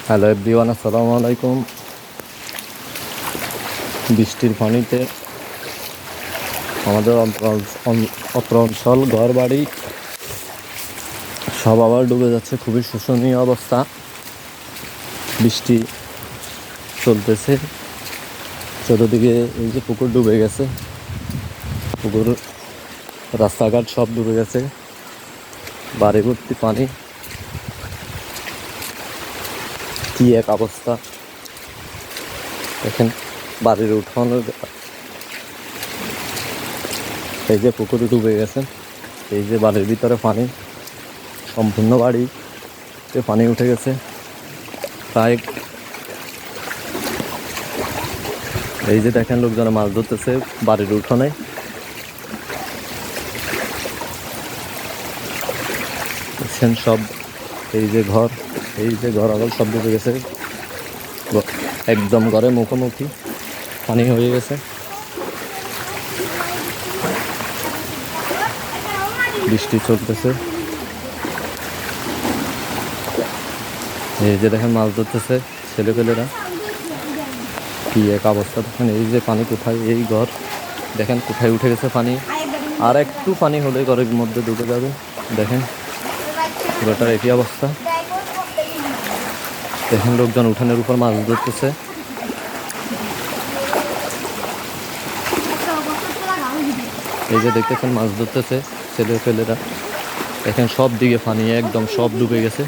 Hello everyone, আসসালামু আলাইকুম। বৃষ্টির পানিতে আমাদের অত্র অঞ্চল ঘর বাড়ি সব আবার ডুবে যাচ্ছে। খুবই শোচনীয় অবস্থা। বৃষ্টি চলতেছে, চতুর্দিকে এই যে পুকুর ডুবে গেছে, পুকুর রাস্তাঘাট সব ডুবে গেছে, বাড়ি ভর্তি পানি। কি এক অবস্থা দেখেন, বাড়ির উঠোনের এই যে পুকুরে ডুবে গেছে, এই যে বাড়ির ভিতরে পানি, সম্পূর্ণ বাড়িতে পানি উঠে গেছে। প্রায় এই যে দেখেন, লোকজন মাছ ধরতেছে বাড়ির উঠোনে। দেখছেন সব, এই যে ঘর আগল সব ডুবে গেছে, একদম ঘরে মুখোমুখি পানি হয়ে গেছে। বৃষ্টি চলতেছে, এই যে দেখেন মাছ ধরতেছে ছেলেপেলেরা। কি এক অবস্থা দেখেন, এই যে পানি কোথায়, এই ঘর দেখেন কোথায় উঠে গেছে পানি। আর একটু পানি হলে ঘরের মধ্যে ডুবে যাবে। দেখেন পুরোটার একই অবস্থা। দেখেন লোকজন উঠানের উপর মাছ ধরতেছে। এই যে দেখতেছেন মাছ ধরতেছে ছেলেপেলেরা। দেখেন সব দিকে পানি, একদম সব ডুবে গেছে।